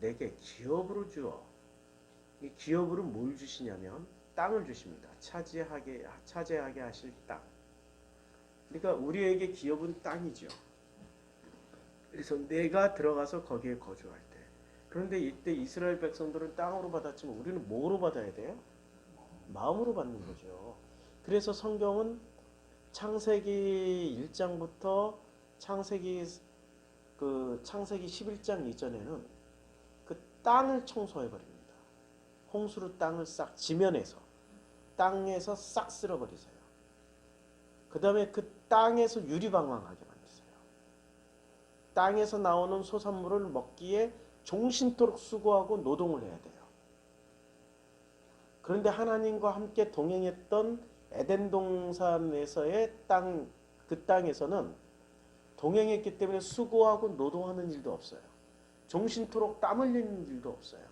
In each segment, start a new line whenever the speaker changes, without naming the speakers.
내게 기업으로 주어. 이 기업으로 뭘 주시냐면 땅을 주십니다. 차지하게 하실 땅. 그러니까 우리에게 기업은 땅이죠. 그래서 내가 들어가서 거기에 거주할 때. 그런데 이때 이스라엘 백성들은 땅으로 받았지만 우리는 뭐로 받아야 돼요? 마음으로 받는 거죠. 그래서 성경은 창세기 1장부터 창세기 11장 이전에는 그 땅을 청소해 버립니다. 홍수로 땅을 싹 지면에서 땅에서 싹 쓸어버리세요. 그 다음에 그 땅에서 유리방황하게 만드세요. 땅에서 나오는 소산물을 먹기에 종신토록 수고하고 노동을 해야 돼요. 그런데 하나님과 함께 동행했던 에덴 동산에서의 그 땅에서는 동행했기 때문에 수고하고 노동하는 일도 없어요. 종신토록 땀 흘리는 일도 없어요.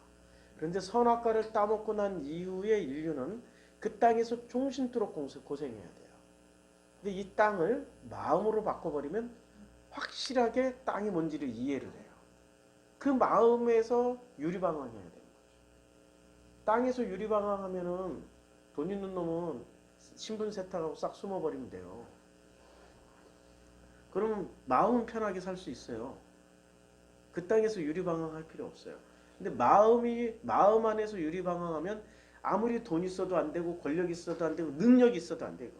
그런데 선악과를 따먹고 난 이후의 인류는 그 땅에서 종신토록 고생해야 돼요. 근데 이 땅을 마음으로 바꿔버리면 확실하게 땅이 뭔지를 이해를 해요. 그 마음에서 유리방황해야 되는 거죠. 땅에서 유리방황하면은 돈 있는 놈은 신분 세탁하고 싹 숨어버리면 돼요. 그러면 마음은 편하게 살 수 있어요. 그 땅에서 유리방황할 필요 없어요. 근데 마음 안에서 유리방황하면 아무리 돈 있어도 안 되고 권력 있어도 안 되고 능력 있어도 안 되고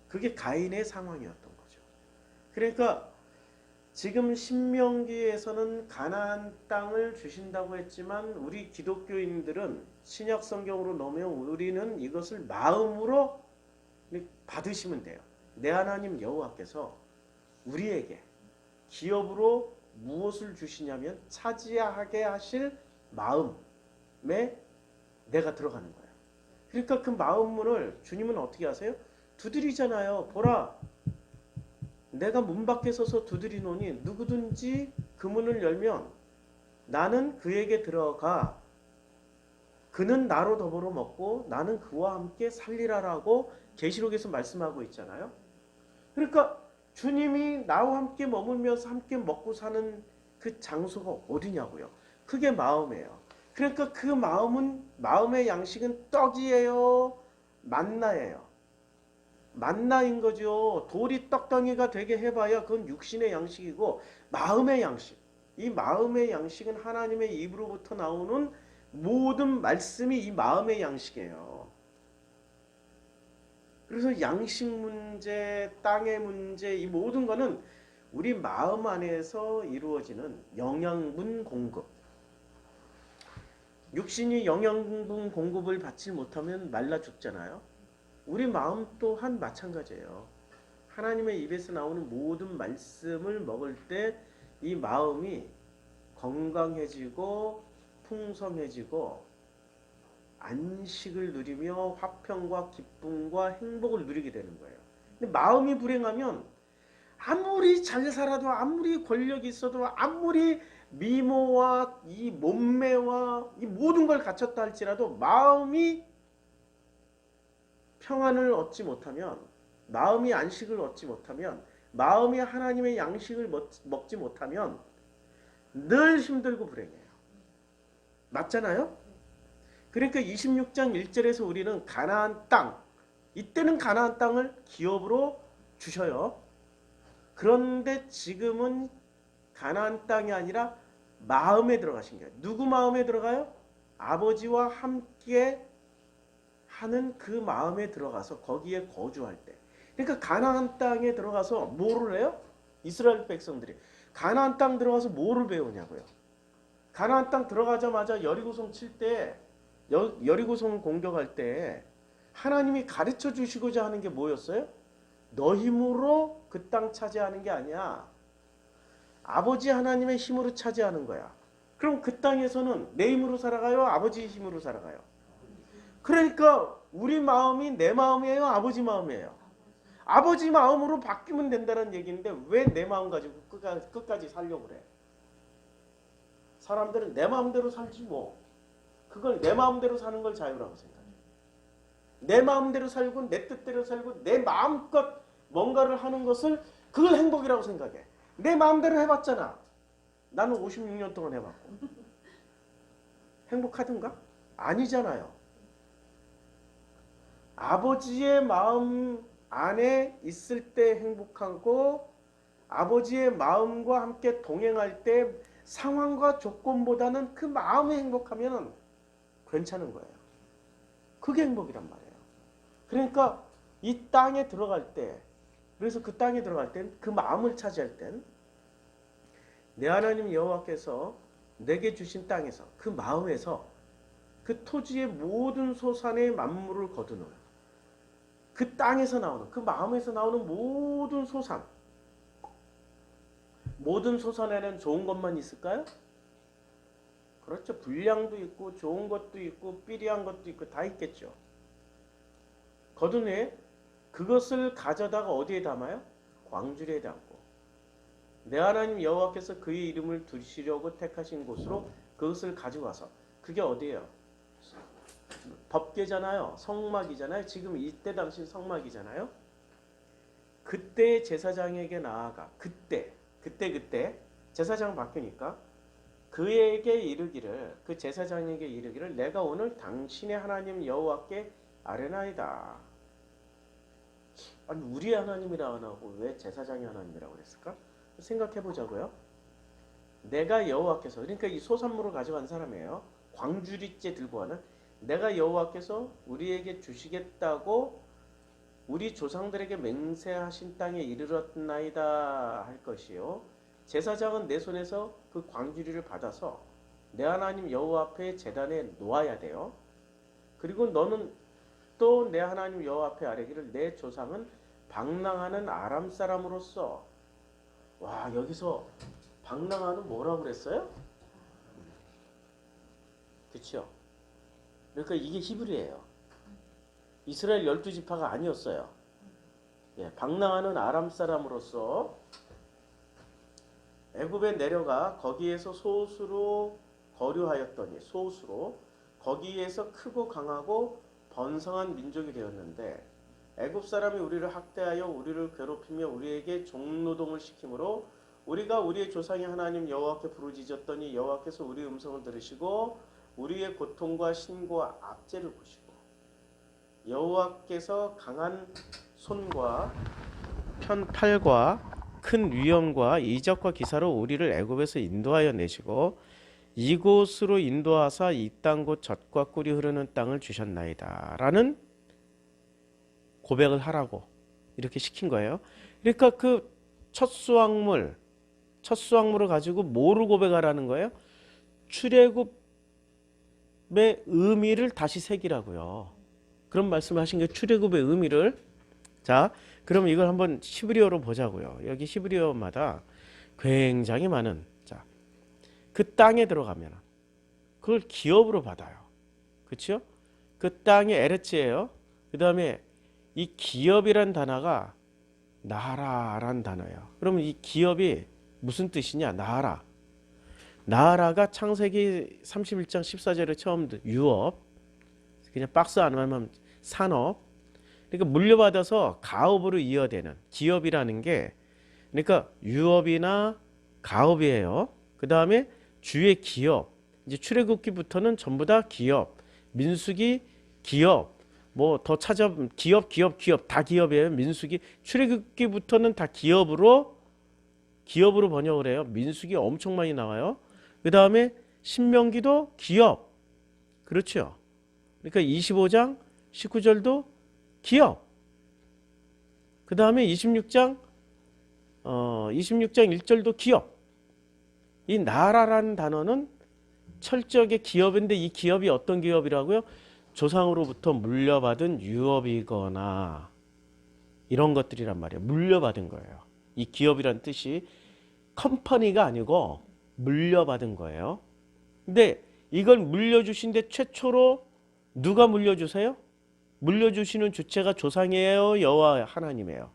그게 가인의 상황이었던 거죠. 그러니까 지금 신명기에서는 가나안 땅을 주신다고 했지만 우리 기독교인들은 신약 성경으로 넣으면 우리는 이것을 마음으로 받으시면 돼요. 내 하나님 여호와께서 우리에게 기업으로 무엇을 주시냐면 차지하게 하실 마음에 내가 들어가는 거예요. 그러니까 그 마음문을 주님은 어떻게 하세요? 두드리잖아요. 보라, 내가 문 밖에 서서 두드리노니 누구든지 그 문을 열면 나는 그에게 들어가 그는 나로 더불어 먹고 나는 그와 함께 살리라라고 계시록에서 말씀하고 있잖아요. 그러니까 주님이 나와 함께 머물면서 함께 먹고 사는 그 장소가 어디냐고요. 그게 마음이에요. 그러니까 그 마음의 양식은 떡이에요, 만나예요. 만나인 거죠. 돌이 떡덩이가 되게 해봐야 그건 육신의 양식이고 마음의 양식. 이 마음의 양식은 하나님의 입으로부터 나오는 모든 말씀이 이 마음의 양식이에요. 그래서 양식 문제, 땅의 문제, 이 모든 거는 우리 마음 안에서 이루어지는 영양분 공급. 육신이 영양분 공급을 받지 못하면 말라 죽잖아요. 우리 마음 또한 마찬가지예요. 하나님의 입에서 나오는 모든 말씀을 먹을 때 이 마음이 건강해지고 풍성해지고 안식을 누리며 화평과 기쁨과 행복을 누리게 되는 거예요. 근데 마음이 불행하면 아무리 잘 살아도 아무리 권력이 있어도 아무리 미모와 이 몸매와 이 모든 걸 갖췄다 할지라도 마음이 평안을 얻지 못하면 마음이 안식을 얻지 못하면 마음이 하나님의 양식을 먹지 못하면 늘 힘들고 불행해요. 맞잖아요? 그러니까 26장 1절에서 우리는 가나안 땅, 이때는 가나안 땅을 기업으로 주셔요. 그런데 지금은 가나안 땅이 아니라 마음에 들어가신 거예요. 누구 마음에 들어가요? 아버지와 함께 하는 그 마음에 들어가서 거기에 거주할 때. 그러니까 가나안 땅에 들어가서 뭐를 해요? 이스라엘 백성들이 가나안 땅 들어가서 뭐를 배우냐고요. 가나안 땅 들어가자마자 여리고성 칠 때, 여리고성을 공격할 때 하나님이 가르쳐 주시고자 하는 게 뭐였어요? 너 힘으로 그 땅 차지하는 게 아니야. 아버지 하나님의 힘으로 차지하는 거야. 그럼 그 땅에서는 내 힘으로 살아가요? 아버지 힘으로 살아가요? 그러니까 우리 마음이 내 마음이에요? 아버지 마음이에요? 아버지 마음으로 바뀌면 된다는 얘기인데 왜 내 마음 가지고 끝까지 살려고 그래? 사람들은 내 마음대로 살지 뭐. 그걸 내 마음대로 사는 걸 자유라고 생각해. 내 마음대로 살고 내 뜻대로 살고 내 마음껏 뭔가를 하는 것을 그걸 행복이라고 생각해. 내 마음대로 해봤잖아. 나는 56년 동안 해봤고. 행복하든가? 아니잖아요. 아버지의 마음 안에 있을 때 행복하고 아버지의 마음과 함께 동행할 때 상황과 조건보다는 그 마음이 행복하면 괜찮은 거예요. 그게 행복이란 말이에요. 그러니까 이 땅에 들어갈 때, 그래서 그 땅에 들어갈 땐, 그 마음을 차지할 땐 내 하나님 여호와께서 내게 주신 땅에서, 그 마음에서 그 토지의 모든 소산의 만물을 거두는, 그 땅에서 나오는, 그 마음에서 나오는 모든 소산, 모든 소산에는 좋은 것만 있을까요? 그렇죠. 불량도 있고 좋은 것도 있고 삐리한 것도 있고 다 있겠죠. 거둔 후에 그것을 가져다가 어디에 담아요? 광주리에 담고 내 하나님 여호와께서 그의 이름을 두시려고 택하신 곳으로 그것을 가지고 와서, 그게 어디예요? 법궤잖아요. 성막이잖아요. 지금 이때 당시 성막이잖아요. 그때 제사장에게 나아가, 그때 제사장 바뀌니까 그에게 이르기를, 그 제사장에게 이르기를, 내가 오늘 당신의 하나님 여호와께 아뢰나이다. 아니 우리의 하나님이라 안 하고 왜 제사장의 하나님이라고 그랬을까? 생각해 보자고요. 내가 여호와께서, 그러니까 이 소산물을 가져간 사람이에요. 광주리째 들고 가는, 내가 여호와께서 우리에게 주시겠다고 우리 조상들에게 맹세하신 땅에 이르렀나이다 할 것이요. 제사장은 내 손에서 그 광주리를 받아서 내 하나님 여호와 앞에 제단에 놓아야 돼요. 그리고 너는 또 내 하나님 여호와 앞에 아뢰기를, 내 조상은 방랑하는 아람 사람으로서. 와, 여기서 방랑하는 뭐라고 그랬어요? 그렇죠? 그러니까 이게 히브리예요. 이스라엘 12지파가 아니었어요. 예, 방랑하는 아람 사람으로서 애굽에 내려가 거기에서 소수로 거류하였더니, 소수로 거기에서 크고 강하고 번성한 민족이 되었는데, 애굽 사람이 우리를 학대하여 우리를 괴롭히며 우리에게 종노동을 시키므로 우리가 우리의 조상의 하나님 여호와께 부르짖었더니 여호와께서 우리의 음성을 들으시고 우리의 고통과 신고와 압제를 보시고 여호와께서 강한 손과 편팔과 큰 위엄과 이적과 기사로 우리를 애굽에서 인도하여 내시고 이곳으로 인도하사 이 땅 곧 젖과 꿀이 흐르는 땅을 주셨나이다 라는 고백을 하라고 이렇게 시킨 거예요. 그러니까 그 첫 수확물을 가지고 뭐를 고백하라는 거예요? 출애굽의 의미를 다시 새기라고요. 그런 말씀을 하신 게 출애굽의 의미를. 자, 그럼 이걸 한번 히브리어로 보자고요. 여기 히브리어마다 굉장히 많은, 자, 그 땅에 들어가면 그걸 기업으로 받아요. 그렇죠? 그 땅이 에레츠예요. 그 다음에 이 기업이란 단어가 나라란 단어예요. 그러면 이 기업이 무슨 뜻이냐? 나라. 나라가 창세기 31장 14절에 처음 유업, 그냥 박스 안 하면 산업. 그러니까 물려받아서 가업으로 이어되는 기업이라는 게, 그러니까 유업이나 가업이에요. 그 다음에 주의 기업, 이제 출애굽기부터는 전부 다 기업, 민수기 기업, 뭐 더 찾아 기업 다 기업이에요. 민수기, 출애굽기부터는 다 기업으로 번역을 해요. 민수기 엄청 많이 나와요. 그 다음에 신명기도 기업, 그렇죠. 그러니까 25장 19절도 기업. 그 다음에 26장 1절도 기업. 이 나라라는 단어는 철저하게 기업인데, 이 기업이 어떤 기업이라고요? 조상으로부터 물려받은 유업이거나 이런 것들이란 말이에요. 물려받은 거예요. 이 기업이란 뜻이 컴퍼니가 아니고 물려받은 거예요. 근데 이걸 물려주신데 최초로 누가 물려주세요? 물려주시는 주체가 조상이에요? 여호와 하나님이에요?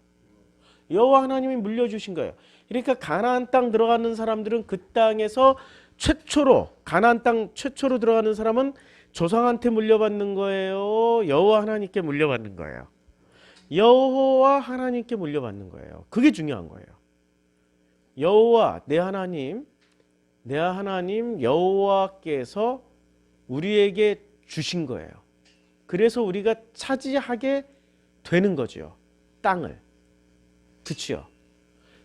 여호와 하나님이 물려주신 거예요. 그러니까 가나안 땅 들어가는 사람들은 그 땅에서 최초로, 가나안 땅 최초로 들어가는 사람은 조상한테 물려받는 거예요? 여호와 하나님께 물려받는 거예요? 여호와 하나님께 물려받는 거예요. 그게 중요한 거예요. 여호와 내 하나님, 내 하나님 여호와께서 우리에게 주신 거예요. 그래서 우리가 차지하게 되는 거죠. 땅을. 그렇죠?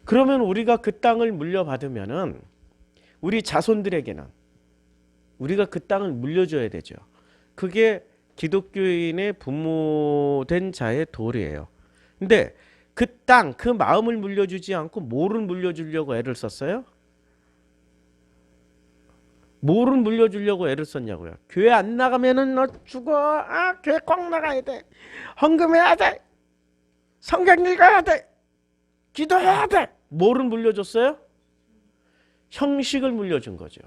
그러면 우리가 그 땅을 물려받으면은 우리 자손들에게는 우리가 그 땅을 물려줘야 되죠. 그게 기독교인의 부모된 자의 도리예요. 근데 그 땅, 그 마음을 물려주지 않고 뭐를 물려주려고 애를 썼어요? 뭐를 물려주려고 애를 썼냐고요. 교회 안 나가면은 너 죽어. 아, 교회 꼭 나가야 돼. 헌금해야 돼. 성경 읽어야 돼. 기도해야 돼. 뭐를 물려줬어요? 형식을 물려준 거죠.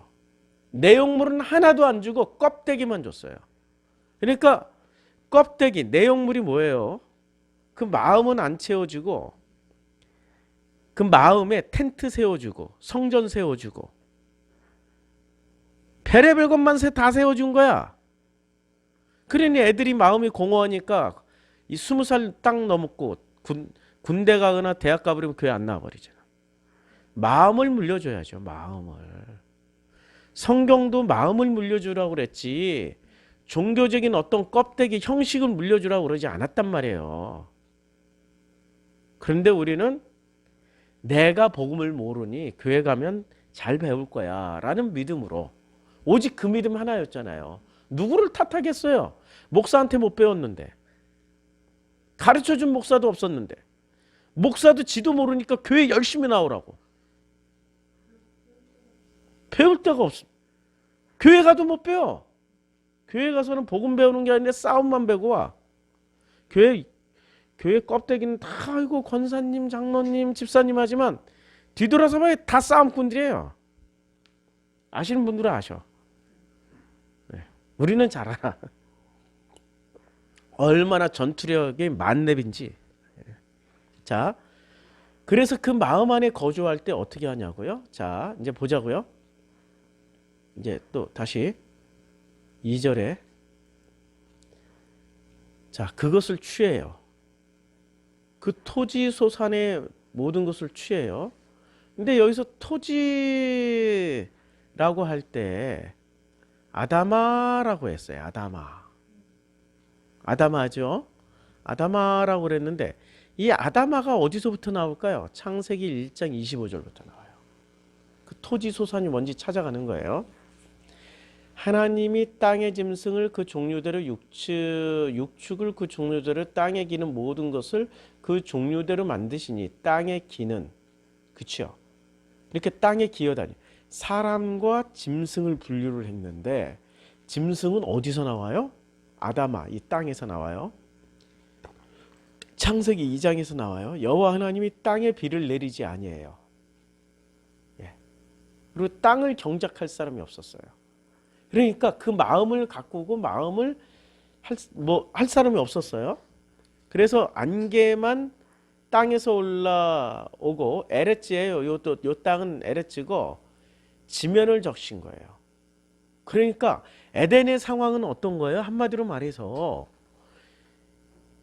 내용물은 하나도 안 주고 껍데기만 줬어요. 그러니까 껍데기, 내용물이 뭐예요? 그 마음은 안 채워주고 그 마음에 텐트 세워주고 성전 세워주고 별의별 것만 다 세워준 거야. 그러니 애들이 마음이 공허하니까 이 20살 딱 넘었고 군대 가거나 대학 가버리면 교회 안 나와버리잖아. 마음을 물려줘야죠. 마음을. 성경도 마음을 물려주라고 그랬지 종교적인 어떤 껍데기 형식을 물려주라고 그러지 않았단 말이에요. 그런데 우리는 내가 복음을 모르니 교회 가면 잘 배울 거야 라는 믿음으로 오직 그 믿음 하나였잖아요. 누구를 탓하겠어요? 목사한테 못 배웠는데 가르쳐준 목사도 없었는데 목사도 지도 모르니까 교회 열심히 나오라고. 배울 데가 없어. 교회 가도 못 배워. 교회 가서는 복음 배우는 게 아니라 싸움만 배고 와. 교회 껍데기는 다 아이고 권사님, 장로님, 집사님 하지만 뒤돌아서 봐야 다 싸움꾼들이에요. 아시는 분들은 아셔. 네. 우리는 잘 알아. 얼마나 전투력이 만렙인지. 자, 그래서 그 마음 안에 거주할 때 어떻게 하냐고요? 자, 이제 보자고요. 이제 또 다시 2절에 자, 그것을 취해요. 그 토지 소산의 모든 것을 취해요. 근데 여기서 토지라고 할 때 아다마라고 했어요. 아다마죠. 아다마라고 그랬는데 이 아다마가 어디서부터 나올까요? 창세기 1장 25절부터 나와요. 그 토지 소산이 뭔지 찾아가는 거예요. 하나님이 땅의 짐승을 그 종류대로 육축을 그 종류대로 땅에 기는 모든 것을 그 종류대로 만드시니 땅에 기는 그렇죠. 이렇게 땅에 기어다니 사람과 짐승을 분류를 했는데 짐승은 어디서 나와요? 아다마 이 땅에서 나와요. 창세기 2장에서 나와요. 여호와 하나님이 땅에 비를 내리지 아니에요. 예. 그리고 땅을 경작할 사람이 없었어요. 그러니까 그 마음을 가꾸고 마음을 할 사람이 없었어요. 그래서 안개만 땅에서 올라오고 에레츠예요. 요 땅은 에레츠고 지면을 적신 거예요. 그러니까 에덴의 상황은 어떤 거예요? 한마디로 말해서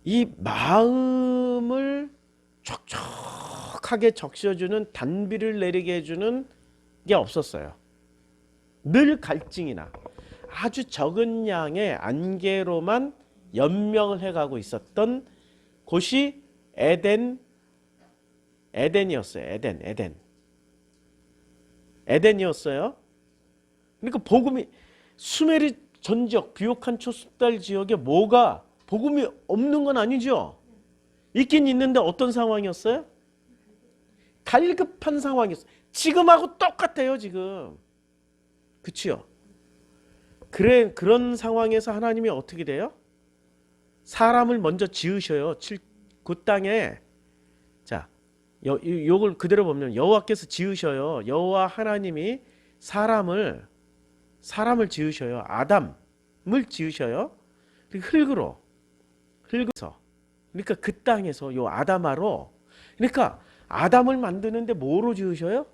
이 마음을 촉촉하게 적셔주는 단비를 내리게 해주는 게 없었어요. 늘 갈증이나 아주 적은 양의 안개로만 연명을 해가고 있었던 곳이 에덴이었어요. 에덴이었어요. 그러니까 복음이 수메르 전지역 비옥한 초습달 지역에 뭐가 복음이 없는 건 아니죠. 있긴 있는데 어떤 상황이었어요? 갈급한 상황이었어요. 지금하고 똑같아요. 지금. 그치요? 그런 상황에서 하나님이 어떻게 돼요? 사람을 먼저 지으셔요. 그 땅에 자, 요걸 그대로 보면 여호와께서 지으셔요. 여호와 하나님이 사람을 지으셔요. 아담을 지으셔요. 흙으로 흙에서 그러니까 그 땅에서 요 아담아로 그러니까 아담을 만드는데 뭐로 지으셔요?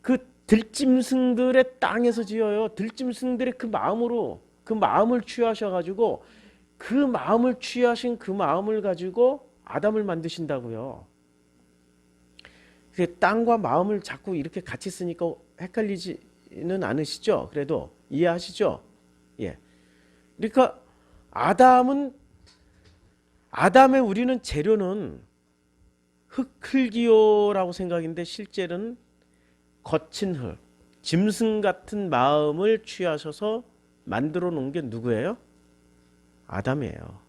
그 들짐승들의 땅에서 지어요. 들짐승들의 그 마음으로 그 마음을 취하셔가지고 그 마음을 취하신 그 마음을 가지고 아담을 만드신다고요. 땅과 마음을 자꾸 이렇게 같이 쓰니까 헷갈리지는 않으시죠? 그래도 이해하시죠? 예. 그러니까 아담의 우리는 재료는 흙이요라고 생각인데 실제는 거친 흙, 짐승 같은 마음을 취하셔서 만들어 놓은 게 누구예요? 아담이에요.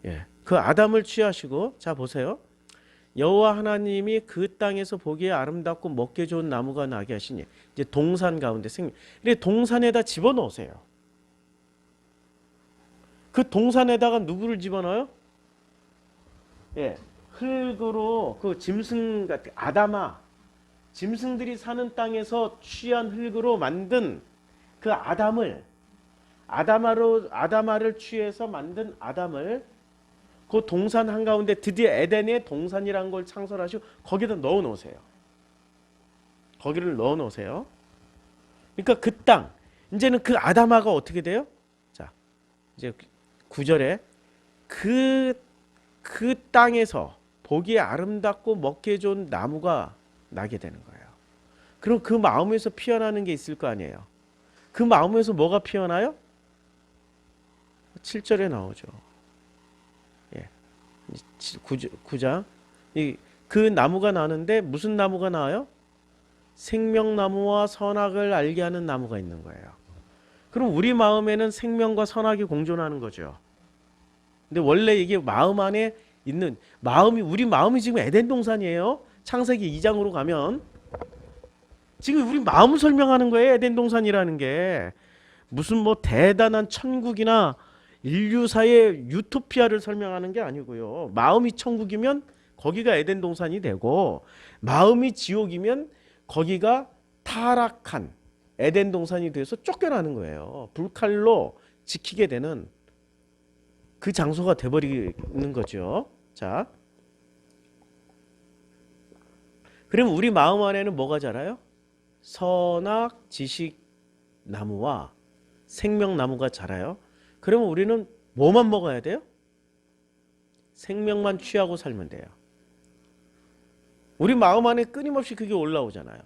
예. 그 아담을 취하시고 자 보세요. 여호와 하나님이 그 땅에서 보기에 아름답고 먹기 좋은 나무가 나게 하시니 이제 동산 가운데 생명. 이렇게 동산에다 집어넣으세요. 그 동산에다가 누구를 집어넣어요? 예. 흙으로 그 짐승 같은 아담아 짐승들이 사는 땅에서 취한 흙으로 만든 그 아담아를 취해서 만든 아담을 그 동산 한가운데 드디어 에덴의 동산이라는 걸 창설하시고 거기다 넣어 놓으세요. 거기를 넣어 놓으세요. 그러니까 그 땅 이제는 그 아담아가 어떻게 돼요? 자 이제 9절에 그 땅에서 보기에 아름답고 먹기에 좋은 나무가 나게 되는 거예요. 그럼 그 마음에서 피어나는 게 있을 거 아니에요. 그 마음에서 뭐가 피어나요? 7절에 나오죠. 예. 9장. 그 나무가 나는데 무슨 나무가 나와요? 생명나무와 선악을 알게 하는 나무가 있는 거예요. 그럼 우리 마음에는 생명과 선악이 공존하는 거죠. 근데 원래 이게 마음 안에 있는 우리 마음이 지금 에덴 동산이에요. 창세기 2장으로 가면 지금 우리 마음을 설명하는 거예요. 에덴 동산이라는 게 무슨 뭐 대단한 천국이나 인류사의 유토피아를 설명하는 게 아니고요. 마음이 천국이면 거기가 에덴 동산이 되고 마음이 지옥이면 거기가 타락한 에덴 동산이 돼서 쫓겨나는 거예요. 불칼로 지키게 되는 그 장소가 돼버리는 거죠. 자, 그럼 우리 마음 안에는 뭐가 자라요? 선악 지식 나무와 생명나무가 자라요. 그러면 우리는 뭐만 먹어야 돼요? 생명만 취하고 살면 돼요. 우리 마음 안에 끊임없이 그게 올라오잖아요.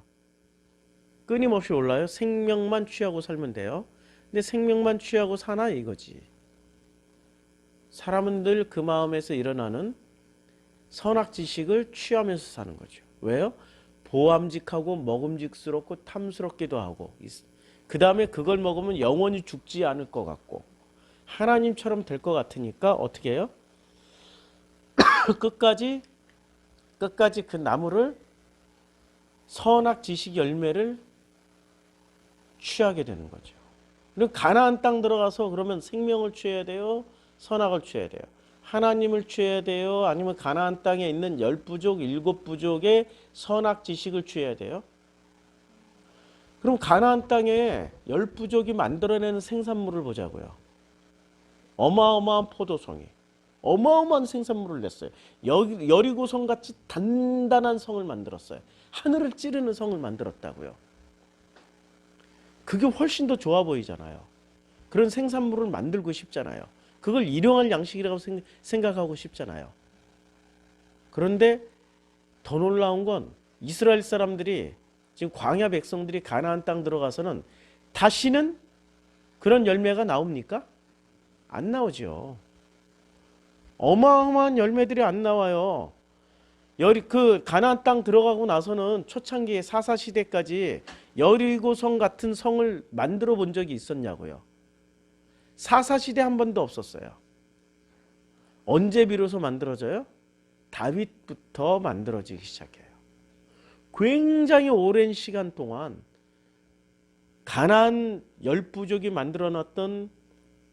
끊임없이 올라요. 생명만 취하고 살면 돼요. 근데 생명만 취하고 사나 이거지. 사람은 늘 그 마음에서 일어나는 선악 지식을 취하면서 사는 거죠. 왜요? 보암직하고 먹음직스럽고 탐스럽기도 하고 그 다음에 그걸 먹으면 영원히 죽지 않을 것 같고 하나님처럼 될 것 같으니까 어떻게 해요? 끝까지 그 나무를 선악 지식 열매를 취하게 되는 거죠. 그럼 가나안 땅 들어가서 그러면 생명을 취해야 돼요? 선악을 취해야 돼요? 하나님을 취해야 돼요? 아니면 가나안 땅에 있는 10부족, 7부족의 선악 지식을 취해야 돼요? 그럼 가나안 땅에 10부족이 만들어내는 생산물을 보자고요. 어마어마한 포도송이 어마어마한 생산물을 냈어요. 여리고성 같이 단단한 성을 만들었어요. 하늘을 찌르는 성을 만들었다고요. 그게 훨씬 더 좋아 보이잖아요. 그런 생산물을 만들고 싶잖아요. 그걸 일용할 양식이라고 생각하고 싶잖아요. 그런데 더 놀라운 건 이스라엘 사람들이 지금 광야 백성들이 가나안 땅 들어가서는 다시는 그런 열매가 나옵니까? 안 나오죠. 어마어마한 열매들이 안 나와요. 그 가나안 땅 들어가고 나서는 초창기에 사사 시대까지 여리고성 같은 성을 만들어 본 적이 있었냐고요. 사사 시대 한 번도 없었어요. 언제 비로소 만들어져요? 다윗부터 만들어지기 시작해요. 굉장히 오랜 시간 동안 가나안 10부족이 만들어놨던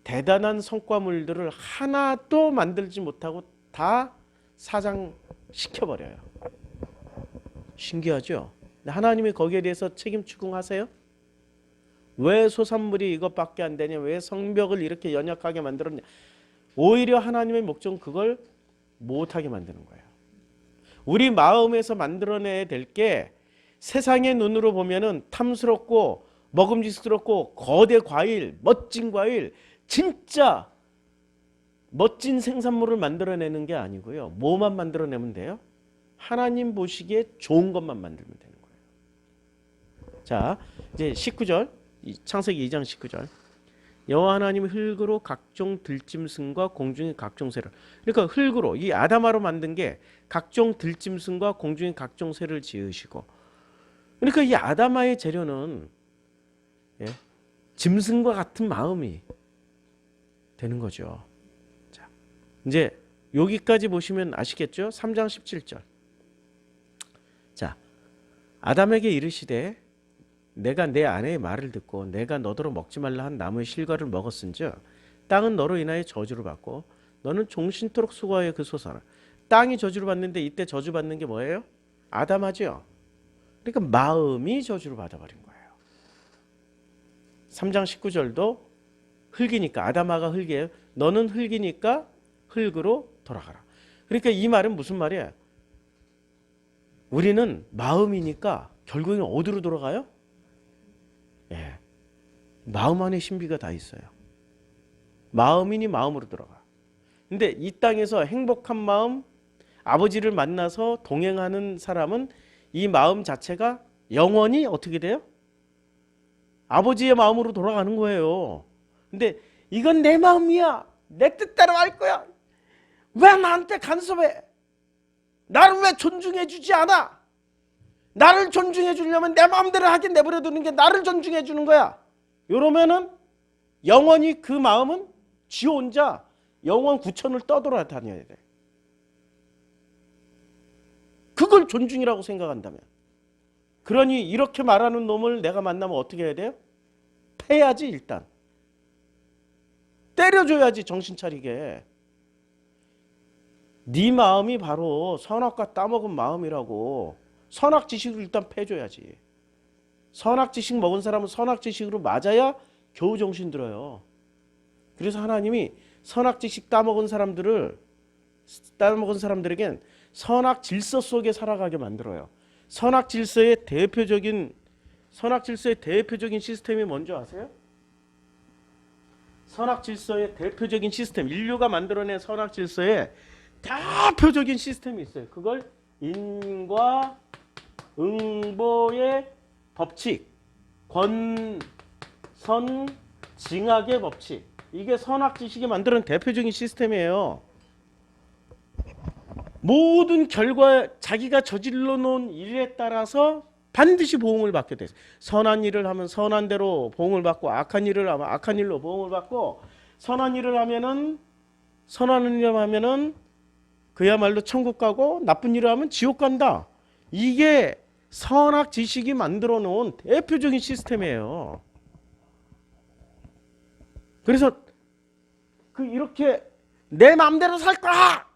대단한 성과물들을 하나도 만들지 못하고 다 사장시켜버려요. 신기하죠? 하나님이 거기에 대해서 책임 추궁하세요? 왜 소산물이 이것밖에 안 되냐? 왜 성벽을 이렇게 연약하게 만들었냐? 오히려 하나님의 목적은 그걸 못하게 만드는 거예요. 우리 마음에서 만들어내야 될 게 세상의 눈으로 보면은 탐스럽고 먹음직스럽고 거대 과일, 멋진 과일, 진짜 멋진 생산물을 만들어내는 게 아니고요. 뭐만 만들어내면 돼요? 하나님 보시기에 좋은 것만 만들면 되는 거예요. 자, 이제 19절, 창세기 2장 19절. 여호와 하나님이 흙으로 각종 들짐승과 공중의 각종 새를, 그러니까 흙으로 이 아담아로 만든 게 각종 들짐승과 공중의 각종 새를 지으시고, 그러니까 이 아담아의 재료는 짐승과 같은 마음이 되는 거죠. 자, 이제 여기까지 보시면 아시겠죠? 3장 17절. 자, 아담에게 이르시되 내가 내 아내의 말을 듣고 내가 너더러 먹지 말라 한 나무의 실과를 먹었은즉 땅은 너로 인하여 저주를 받고 너는 종신토록 수고하여 그 소사라. 땅이 저주를 받는데 이때 저주 받는 게 뭐예요? 아담하죠. 그러니까 마음이 저주를 받아버린 거예요. 3장 19절도 흙이니까, 아담아가 흙이에요. 너는 흙이니까 흙으로 돌아가라. 그러니까 이 말은 무슨 말이에요? 우리는 마음이니까 결국엔 어디로 돌아가요? 마음 안에 신비가 다 있어요. 마음이니 마음으로 돌아가. 근데 이 땅에서 행복한 마음, 아버지를 만나서 동행하는 사람은 이 마음 자체가 영원히 어떻게 돼요? 아버지의 마음으로 돌아가는 거예요. 근데 이건 내 마음이야. 내 뜻대로 할 거야. 왜 나한테 간섭해? 나를 왜 존중해 주지 않아? 나를 존중해 주려면 내 마음대로 하게 내버려 두는 게 나를 존중해 주는 거야. 이러면은 영원히 그 마음은 지 혼자 영원 구천을 떠돌아다녀야 돼. 그걸 존중이라고 생각한다면. 그러니 이렇게 말하는 놈을 내가 만나면 어떻게 해야 돼요? 패야지 일단. 때려줘야지 정신 차리게. 네 마음이 바로 선악과 따먹은 마음이라고. 선악지식을 일단 패줘야지. 선악지식 먹은 사람은 선악지식으로 맞아야 겨우 정신 들어요. 그래서 하나님이 선악지식 따먹은 사람들에겐 선악질서 속에 살아가게 만들어요. 선악질서의 대표적인 시스템이 뭔지 아세요? 선악질서의 대표적인 시스템, 인류가 만들어낸 선악질서의 대표적인 시스템이 있어요. 그걸 인과 응보의 법칙, 권선징악의 법칙, 이게 선악지식이 만드는 대표적인 시스템이에요. 모든 결과, 자기가 저질러 놓은 일에 따라서 반드시 보응을 받게 돼요. 선한 일을 하면 선한 대로 보응을 받고, 악한 일을 하면 악한 일로 보응을 받고, 선한 일을 하면은 그야말로 천국 가고, 나쁜 일을 하면 지옥 간다. 이게 선악지식이 만들어 놓은 대표적인 시스템이에요. 그래서 이렇게 내 마음대로 살 거야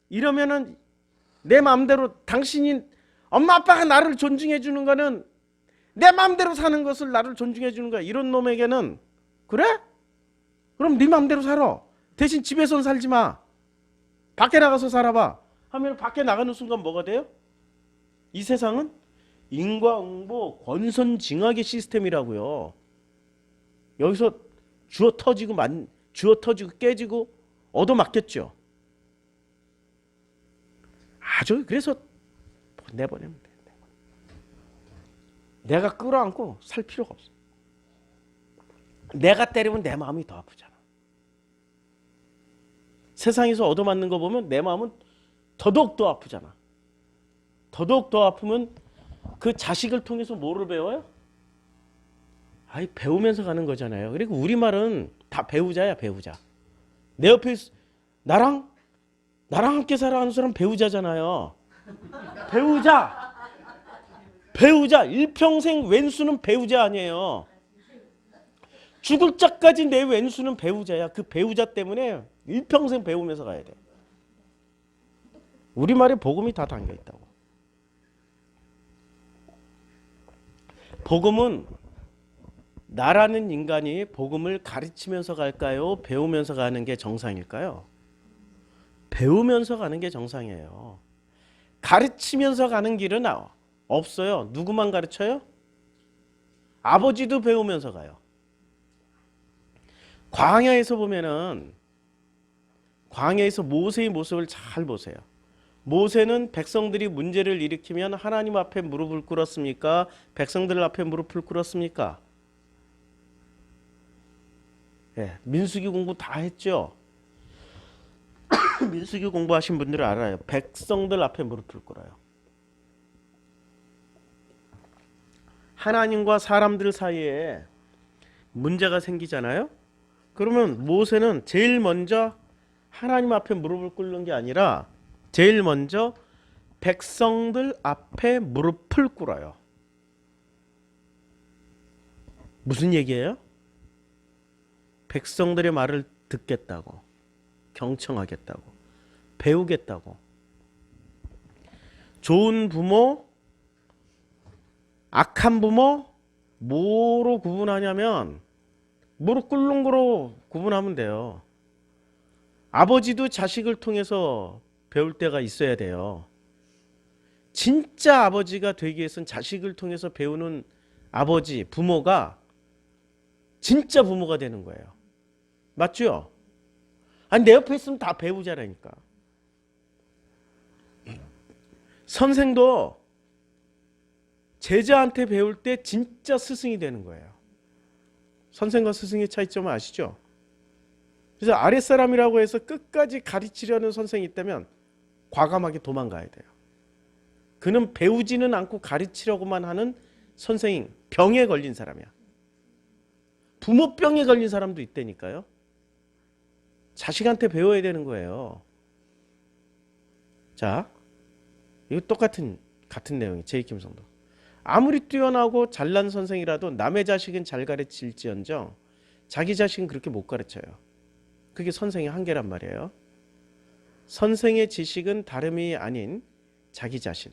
이러면은, 내 마음대로, 당신이 엄마 아빠가 나를 존중해 주는 거는 내 마음대로 사는 것을 나를 존중해 주는 거야, 이런 놈에게는, 그래? 그럼 네 마음대로 살아. 대신 집에선 살지 마. 밖에 나가서 살아봐 하면 밖에 나가는 순간 뭐가 돼요? 이 세상은 인과응보 권선징악의 시스템이라고요. 여기서 주어 터지고 깨지고 얻어맞겠죠. 아주, 그래서 내버리면 돼. 내가 끌어안고 살 필요가 없어. 내가 때리면 내 마음이 더 아프잖아. 세상에서 얻어맞는 거 보면 내 마음은 더더욱 더 아프잖아. 더더욱 더 아프면 그 자식을 통해서 뭐를 배워요? 배우면서 가는 거잖아요. 그리고 우리말은 다 배우자야, 배우자. 내 옆에 나랑 함께 살아가는 사람 배우자잖아요. 배우자. 일평생 왼수는 배우자 아니에요. 죽을 자까지 내 왼수는 배우자야. 그 배우자 때문에 일평생 배우면서 가야 돼. 우리말에 복음이 다 담겨 있다고. 복음은, 나라는 인간이 복음을 가르치면서 갈까요? 배우면서 가는 게 정상일까요? 배우면서 가는 게 정상이에요. 가르치면서 가는 길은 없어요. 누구만 가르쳐요? 아버지도 배우면서 가요. 광야에서 보면은, 광야에서 모세의 모습을 잘 보세요. 모세는 백성들이 문제를 일으키면 하나님 앞에 무릎을 꿇었습니까? 백성들 앞에 무릎을 꿇었습니까? 예, 민수기 공부 다 했죠. 민수기 공부하신 분들은 알아요. 백성들 앞에 무릎을 꿇어요. 하나님과 사람들 사이에 문제가 생기잖아요. 그러면 모세는 제일 먼저 하나님 앞에 무릎을 꿇는 게 아니라 제일 먼저 백성들 앞에 무릎을 꿇어요. 무슨 얘기예요? 백성들의 말을 듣겠다고, 경청하겠다고, 배우겠다고. 좋은 부모, 악한 부모, 뭐로 구분하냐면 무릎 꿇는 거로 구분하면 돼요. 아버지도 자식을 통해서 배울 때가 있어야 돼요. 진짜 아버지가 되기 위해서는 자식을 통해서 배우는 아버지, 부모가 진짜 부모가 되는 거예요. 맞죠? 아니, 내 옆에 있으면 다 배우자라니까. 선생도 제자한테 배울 때 진짜 스승이 되는 거예요. 선생과 스승의 차이점을 아시죠? 그래서 아랫사람이라고 해서 끝까지 가르치려는 선생이 있다면 과감하게 도망가야 돼요. 그는 배우지는 않고 가르치려고만 하는 선생님, 병에 걸린 사람이야. 부모병에 걸린 사람도 있다니까요. 자식한테 배워야 되는 거예요. 자, 이거 같은 내용이 제2김성도. 아무리 뛰어나고 잘난 선생이라도 남의 자식은 잘 가르칠지언정 자기 자식은 그렇게 못 가르쳐요. 그게 선생의 한계란 말이에요. 선생의 지식은 다름이 아닌 자기 자신.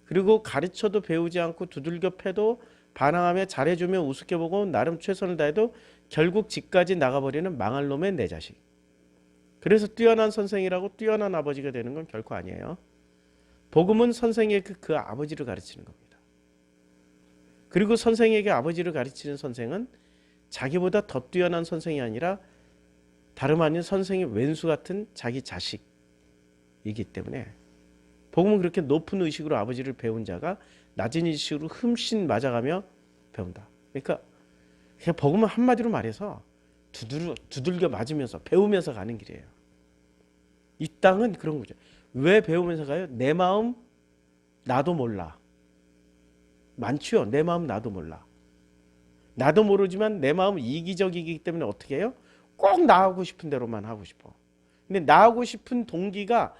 그리고 가르쳐도 배우지 않고 두들겨 패도 반항하며 잘해주며 우습게 보고 나름 최선을 다해도 결국 집까지 나가버리는 망할 놈의 내 자식. 그래서 뛰어난 선생이라고 뛰어난 아버지가 되는 건 결코 아니에요. 복음은 선생의 그 아버지를 가르치는 겁니다. 그리고 선생에게 아버지를 가르치는 선생은 자기보다 더 뛰어난 선생이 아니라 다름 아닌 선생의 왼수 같은 자기 자식이기 때문에 복음은 그렇게 높은 의식으로 아버지를 배운 자가 낮은 의식으로 흠씬 맞아가며 배운다. 그러니까 그냥 복음은 한마디로 말해서 두들겨 맞으면서 배우면서 가는 길이에요. 이 땅은 그런 거죠. 왜 배우면서 가요? 내 마음 나도 몰라. 많죠. 내 마음 나도 몰라. 나도 모르지만 내 마음은 이기적이기 때문에 어떻게 해요? 꼭 나하고 싶은 대로만 하고 싶어. 근데 나하고 싶은 동기가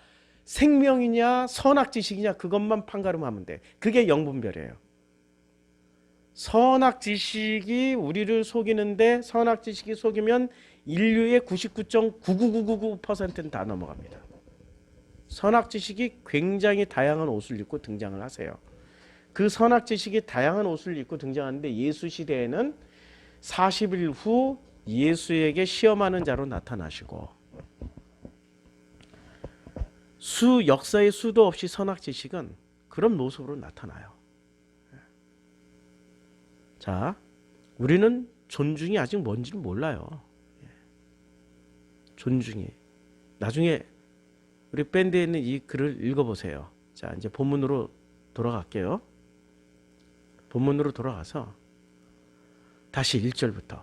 생명이냐 선악지식이냐 그것만 판가름하면 돼. 그게 영분별이에요. 선악지식이 우리를 속이는데 선악지식이 속이면 인류의 99.99999%는 다 넘어갑니다. 선악지식이 굉장히 다양한 옷을 입고 등장을 하세요. 그 선악지식이 다양한 옷을 입고 등장하는데 예수 시대에는 40일 후 예수에게 시험하는 자로 나타나시고 역사의 수도 없이 선악지식은 그런 모습으로 나타나요. 자, 우리는 존중이 아직 뭔지는 몰라요. 존중이. 나중에 우리 밴드에 있는 이 글을 읽어보세요. 자, 이제 본문으로 돌아갈게요. 본문으로 돌아가서 다시 1절부터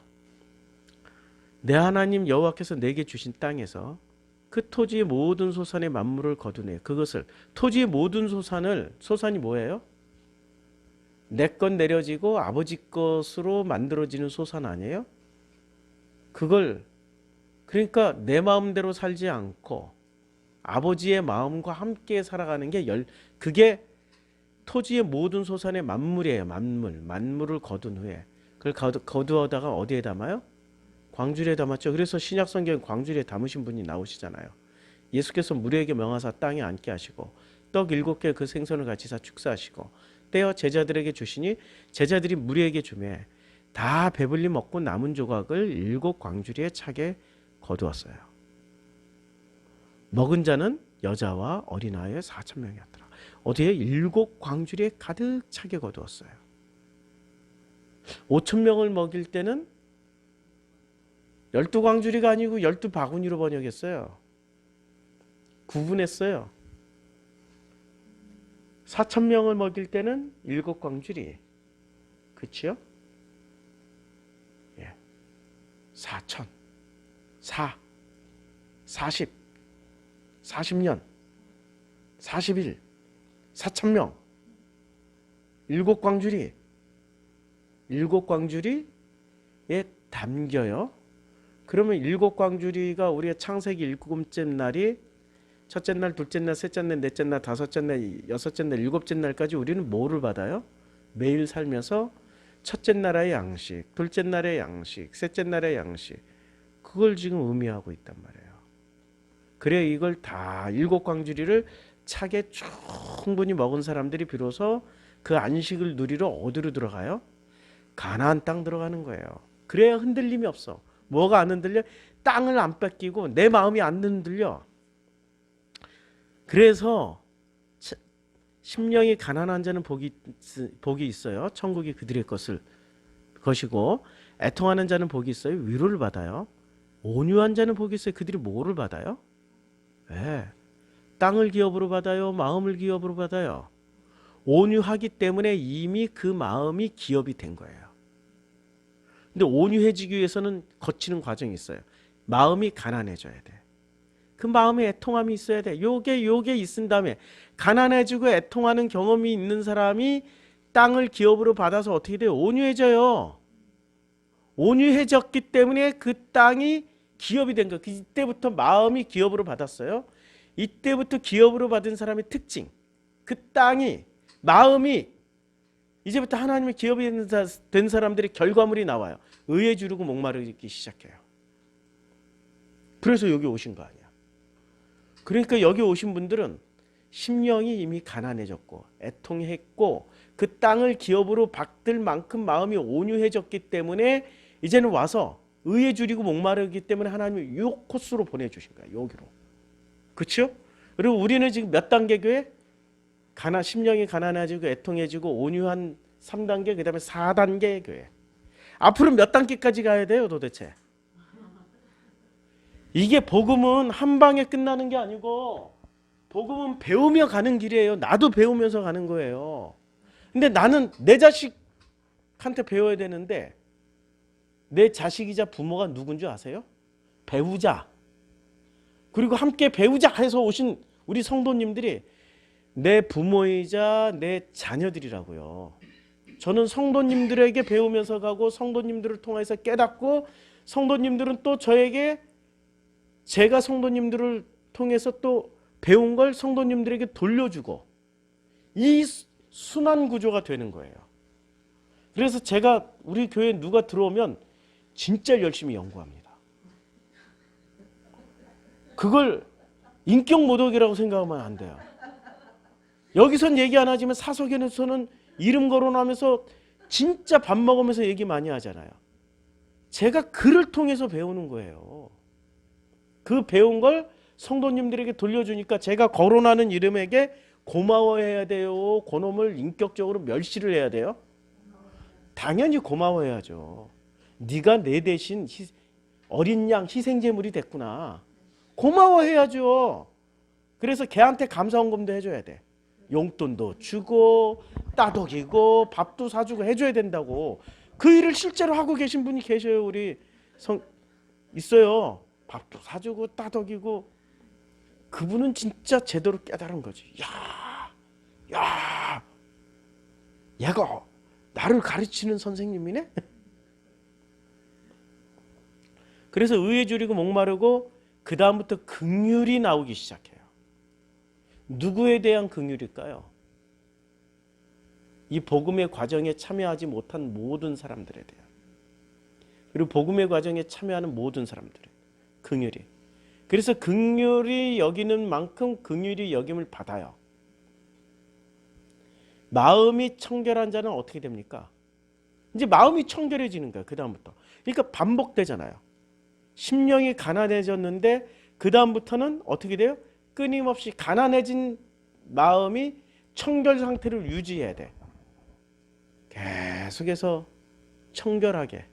내 하나님 여호와께서 내게 주신 땅에서 그 토지의 모든 소산의 만물을 거두네. 그것을 토지의 모든 소산이 뭐예요? 내 것 내려지고 아버지 것으로 만들어지는 소산 아니에요? 그걸 그러니까 내 마음대로 살지 않고 아버지의 마음과 함께 살아가는 게 그게 토지의 모든 소산의 만물이에요. 만물을 거둔 후에 그걸 거두어다가 어디에 담아요? 광주리에 담았죠. 그래서 신약 성경에 광주리에 담으신 분이 나오시잖아요. 예수께서 무리에게 명하사 땅에 앉게 하시고 떡 7개 그 생선을 같이 사 축사하시고 떼어 제자들에게 주시니 제자들이 무리에게 주매 다 배불리 먹고 남은 조각을 7 광주리에 차게 거두었어요. 먹은 자는 여자와 어린아이 4,000명이었더라. 어디에 7 광주리에 가득 차게 거두었어요. 5,000명을 먹일 때는 12 광주리가 아니고 12 바구니로 번역했어요. 구분했어요. 4천 명을 먹일 때는 7광주리. 그치요? 예. 4천. 40. 40년. 40일. 4천 명. 7광주리. 7광주리에 담겨요. 그러면 7광주리가 우리가 창세기 7번째 날이 첫째 날, 둘째 날, 셋째 날, 넷째 날, 다섯째 날, 여섯째 날, 일곱째 날까지 우리는 뭐를 받아요? 매일 살면서 첫째 날의 양식, 둘째 날의 양식, 셋째 날의 양식. 그걸 지금 의미하고 있단 말이에요. 그래 이걸 다 7광주리를 차게 충분히 먹은 사람들이 비로소 그 안식을 누리러 어디로 들어가요? 가나안 땅 들어가는 거예요. 그래야 흔들림이 없어. 뭐가 안 흔들려? 땅을 안 뺏기고 내 마음이 안 흔들려. 그래서 심령이 가난한 자는 복이 있어요. 천국이 그들의 것이고 애통하는 자는 복이 있어요. 위로를 받아요. 온유한 자는 복이 있어요. 그들이 뭐를 받아요? 네. 땅을 기업으로 받아요. 마음을 기업으로 받아요. 온유하기 때문에 이미 그 마음이 기업이 된 거예요. 근데 온유해지기 위해서는 거치는 과정이 있어요. 마음이 가난해져야 돼. 그 마음에 애통함이 있어야 돼. 요게 있은 다음에 가난해지고 애통하는 경험이 있는 사람이 땅을 기업으로 받아서 어떻게 돼요? 온유해져요. 온유해졌기 때문에 그 땅이 기업이 된 거예요. 이때부터 마음이 기업으로 받았어요. 이때부터 기업으로 받은 사람의 특징. 그 땅이 마음이 이제부터 하나님의 기업이 된 사람들의 결과물이 나와요. 의에 주르고 목마르기 시작해요. 그래서 여기 오신 거 아니야. 그러니까 여기 오신 분들은 심령이 이미 가난해졌고 애통했고 그 땅을 기업으로 받을 만큼 마음이 온유해졌기 때문에 이제는 와서 의에 주리고 목마르기 때문에 하나님이 요 코스로 보내주신 거야. 여기로. 그렇죠? 그리고 우리는 지금 몇 단계 교회? 심령이 가난해지고 애통해지고 온유한 3단계, 그 다음에 4단계 교회. 앞으로 몇 단계까지 가야 돼요 도대체? 이게 복음은 한 방에 끝나는 게 아니고 복음은 배우며 가는 길이에요. 나도 배우면서 가는 거예요. 근데 나는 내 자식한테 배워야 되는데 내 자식이자 부모가 누군 줄 아세요? 배우자. 그리고 함께 배우자 해서 오신 우리 성도님들이 내 부모이자 내 자녀들이라고요. 저는 성도님들에게 배우면서 가고 성도님들을 통해서 깨닫고 성도님들은 또 저에게 제가 성도님들을 통해서 또 배운 걸 성도님들에게 돌려주고 이 순환 구조가 되는 거예요. 그래서 제가 우리 교회에 누가 들어오면 진짜 열심히 연구합니다. 그걸 인격 모독이라고 생각하면 안 돼요. 여기선 얘기 안 하지만 사석에서는 이름 거론하면서 진짜 밥 먹으면서 얘기 많이 하잖아요. 제가 글을 통해서 배우는 거예요. 그 배운 걸 성도님들에게 돌려주니까 제가 거론하는 이름에게 고마워해야 돼요? 그놈을 인격적으로 멸시를 해야 돼요? 당연히 고마워해야죠. 네가 내 대신 어린 양 희생제물이 됐구나. 고마워해야죠. 그래서 걔한테 감사원금도 해줘야 돼. 용돈도 주고 따독이고 밥도 사주고 해줘야 된다고. 그 일을 실제로 하고 계신 분이 계셔요. 우리 있어요. 밥도 사주고 따독이고. 그분은 진짜 제대로 깨달은 거지. 야, 얘가 나를 가르치는 선생님이네. 그래서 의에 줄이고 목마르고 그 다음부터 긍휼이 나오기 시작해요. 누구에 대한 긍휼일까요? 이 복음의 과정에 참여하지 못한 모든 사람들에 대한, 그리고 복음의 과정에 참여하는 모든 사람들의 긍휼이. 그래서 긍휼이 여기는 만큼 긍휼이 여김을 받아요. 마음이 청결한 자는 어떻게 됩니까? 이제 마음이 청결해지는 거예요. 그 다음부터. 그러니까 반복되잖아요. 심령이 가난해졌는데 그 다음부터는 어떻게 돼요? 끊임없이 가난해진 마음이 청결 상태를 유지해야 돼. 계속해서 청결하게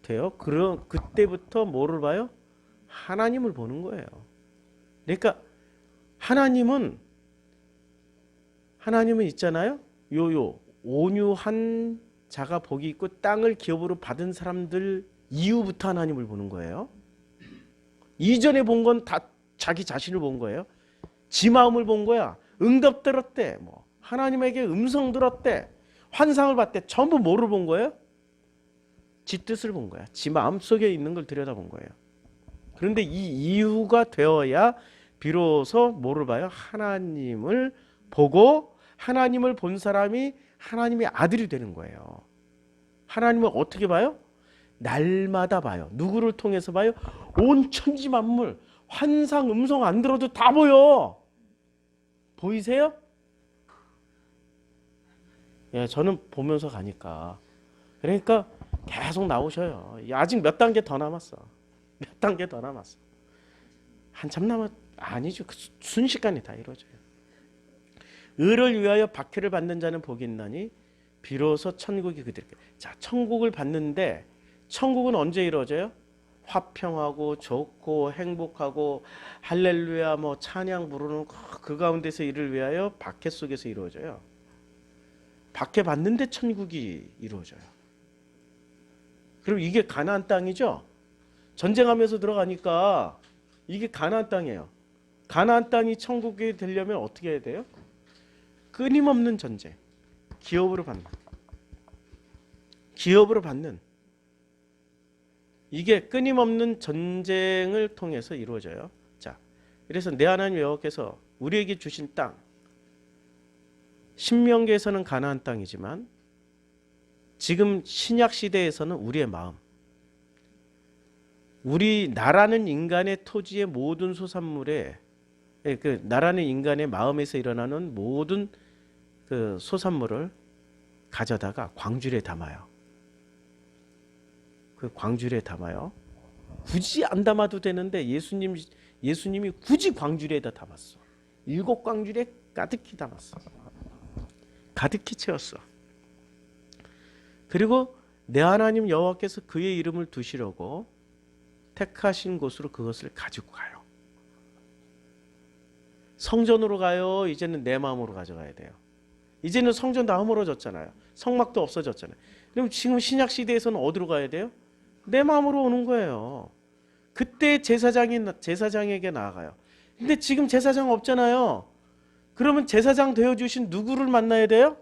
돼요. 그럼 그때부터 뭐를 봐요? 하나님을 보는 거예요. 그러니까 하나님은 하나님은 있잖아요. 온유한 자가 복이 있고 땅을 기업으로 받은 사람들 이후부터 하나님을 보는 거예요. 이전에 본 건 다 자기 자신을 본 거예요. 지 마음을 본 거야. 응답 들었대. 뭐 하나님에게 음성 들었대. 환상을 봤대. 전부 뭐를 본 거예요? 지 뜻을 본 거야. 지 마음 속에 있는 걸 들여다본 거예요. 그런데 이 이유가 되어야 비로소 뭐를 봐요? 하나님을 보고 하나님을 본 사람이 하나님의 아들이 되는 거예요. 하나님을 어떻게 봐요? 날마다 봐요. 누구를 통해서 봐요? 온 천지 만물, 환상, 음성 안 들어도 다 보여. 보이세요? 예, 저는 보면서 가니까. 그러니까 계속 나오셔요. 아직 몇 단계 더 남았어. 몇 단계 더 남았어. 한참 아니죠. 순식간에 다 이루어져요. 의를 위하여 박해를 받는 자는 복이 있나니 비로소 천국이 그들에게. 자, 천국을 받는데 천국은 언제 이루어져요? 화평하고 좋고 행복하고 할렐루야 뭐 찬양 부르는 그 가운데서 이를 위하여 박해 속에서 이루어져요. 박해 받는데 천국이 이루어져요. 그럼 이게 가나안 땅이죠? 전쟁하면서 들어가니까 이게 가나안 땅이에요. 가나안 땅이 천국이 되려면 어떻게 해야 돼요? 끊임없는 전쟁. 기업으로 받는. 기업으로 받는. 이게 끊임없는 전쟁을 통해서 이루어져요. 자, 그래서 내 하나님 여호와께서 우리에게 주신 땅, 신명기에서는 가나안 땅이지만 지금 신약 시대에서는 우리의 마음, 우리 나라는 인간의 토지의 모든 소산물에 그 나라는 인간의 마음에서 일어나는 모든 그 소산물을 가져다가 광주리에 담아요. 그 광주리에 담아요. 굳이 안 담아도 되는데 예수님이 굳이 광주리에다 담았어. 7광주리에 가득히 담았어. 가득히 채웠어. 그리고 내 하나님 여호와께서 그의 이름을 두시려고 택하신 곳으로 그것을 가지고 가요. 성전으로 가요? 이제는 내 마음으로 가져가야 돼요. 이제는 성전 다 허물어졌잖아요. 성막도 없어졌잖아요. 그럼 지금 신약 시대에서는 어디로 가야 돼요? 내 마음으로 오는 거예요. 그때 제사장에게 나아가요. 근데 지금 제사장 없잖아요. 그러면 제사장 되어주신 누구를 만나야 돼요?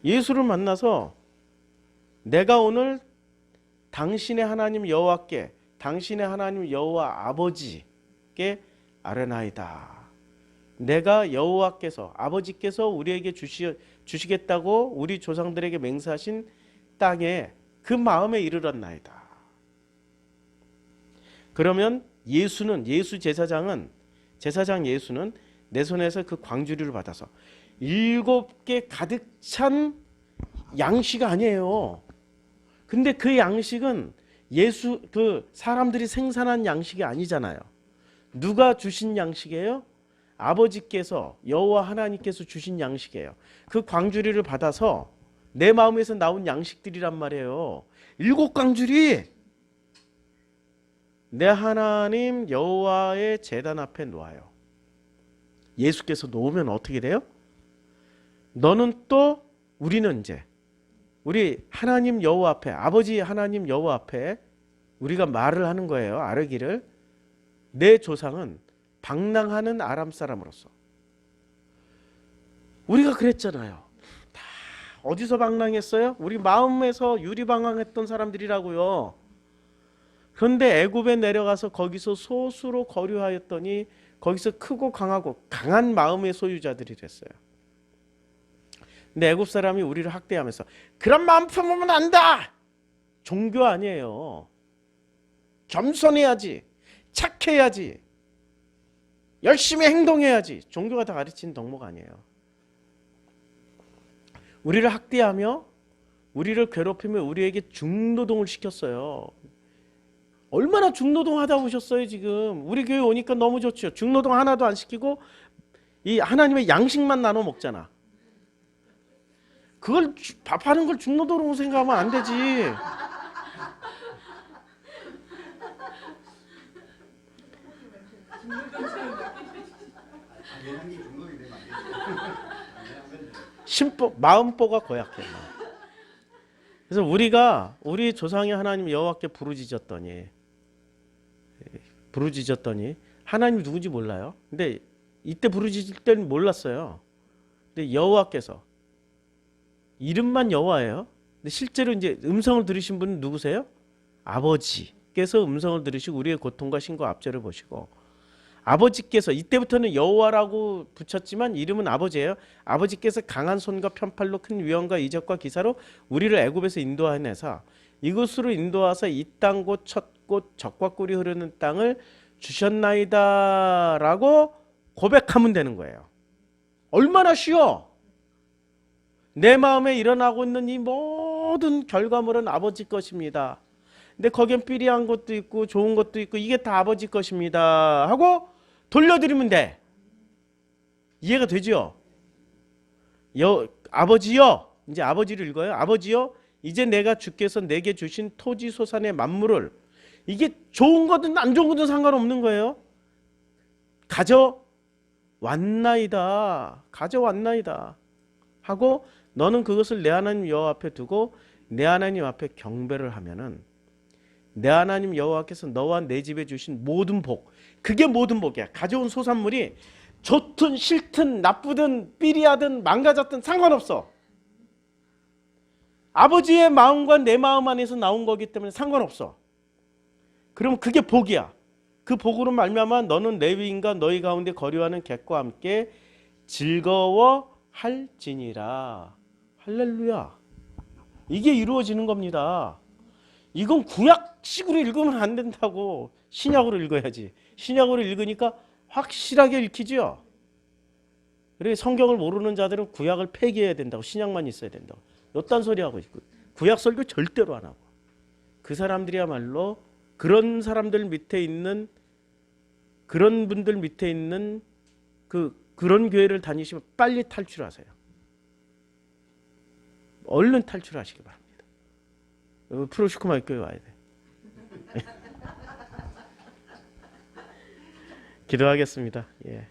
예수를 만나서 내가 오늘 당신의 하나님 여호와께, 당신의 하나님 여호와 아버지께 아뢰나이다. 내가 여호와께서, 아버지께서 우리에게 주시겠다고 우리 조상들에게 맹세하신 땅에 그 마음에 이르렀나이다. 그러면 제사장 예수는 내 손에서 그 광주리를 받아서 7개 가득 찬 양식 아니에요. 근데 그 양식은 그 사람들이 생산한 양식이 아니잖아요. 누가 주신 양식이에요? 아버지께서, 여호와 하나님께서 주신 양식이에요. 그 광주리를 받아서 내 마음에서 나온 양식들이란 말이에요. 7광주리 내 하나님 여호와의 제단 앞에 놓아요. 예수께서 놓으면 어떻게 돼요? 우리는 이제 우리 하나님 여호와 앞에, 아버지 하나님 여호와 앞에 우리가 말을 하는 거예요. 아뢰기를. 내 조상은 방랑하는 아람 사람으로서. 우리가 그랬잖아요. 다 어디서 방랑했어요? 우리 마음에서 유리방황했던 사람들이라고요. 그런데 애굽에 내려가서 거기서 소수로 거류하였더니 거기서 크고 강하고 강한 마음의 소유자들이 됐어요. 근데 애굽 사람이 우리를 학대하면서 그런 마음 품으면 안다. 종교 아니에요. 겸손해야지. 착해야지. 열심히 행동해야지. 종교가 다 가르치는 덕목 아니에요. 우리를 학대하며 우리를 괴롭히며 우리에게 중노동을 시켰어요. 얼마나 중노동 하다 오셨어요 지금. 우리 교회 오니까 너무 좋죠. 중노동 하나도 안 시키고 이 하나님의 양식만 나눠 먹잖아. 그걸 밥하는 걸 중노동으로 생각하면 안 되지.
내향기 중독이 되면 안 되죠.
심보 마음보가 고약해. 그래서 우리 조상의 하나님 여호와께 부르짖었더니 하나님 누군지 몰라요. 근데 이때 부르짖을 때는 몰랐어요. 근데 여호와께서 이름만 여호와예요. 근데 실제로 이제 음성을 들으신 분은 누구세요? 아버지께서 음성을 들으시고 우리의 고통과 신고 압제를 보시고 아버지께서 이때부터는 여호와라고 붙였지만 이름은 아버지예요. 아버지께서 강한 손과 편팔로 큰 위엄과 이적과 기사로 우리를 애굽에서 인도하내사 이곳으로 인도하사 이 땅 곧 첫 곳 젖과 꿀이 흐르는 땅을 주셨나이다라고 고백하면 되는 거예요. 얼마나 쉬워. 내 마음에 일어나고 있는 이 모든 결과물은 아버지 것입니다. 근데 거기엔 삐리한 것도 있고 좋은 것도 있고 이게 다 아버지 것입니다 하고 돌려드리면 돼. 이해가 되죠? 아버지여, 이제 아버지를 읽어요. 아버지여, 이제 내가 주께서 내게 주신 토지 소산의 만물을, 이게 좋은 거든 안 좋은 거든 상관없는 거예요. 가져왔나이다 하고 너는 그것을 내 하나님 여호와 앞에 두고 내 하나님 앞에 경배를 하면은 내 하나님 여호와께서 너와 내 집에 주신 모든 복, 그게 모든 복이야. 가져온 소산물이 좋든 싫든 나쁘든 삐리하든 망가졌든 상관없어. 아버지의 마음과 내 마음 안에서 나온 거기 때문에 상관없어. 그럼 그게 복이야. 그 복으로 말미암아 너는 레위인과 너희 가운데 거류하는 객과 함께 즐거워할지니라. 할렐루야. 이게 이루어지는 겁니다. 이건 구약식으로 읽으면 안 된다고. 신약으로 읽어야지. 신약으로 읽으니까 확실하게 읽히죠. 그래 성경을 모르는 자들은 구약을 폐기해야 된다고. 신약만 있어야 된다고. 이딴 소리 하고 있고. 구약 설교 절대로 안 하고. 그 사람들이야말로 그런 사람들 밑에 있는 그런 분들 밑에 있는 그런 교회를 다니시면 빨리 탈출하세요. 얼른 탈출하시기 바랍니다. 프로시코마 교회 와야 돼. 기도하겠습니다. 예.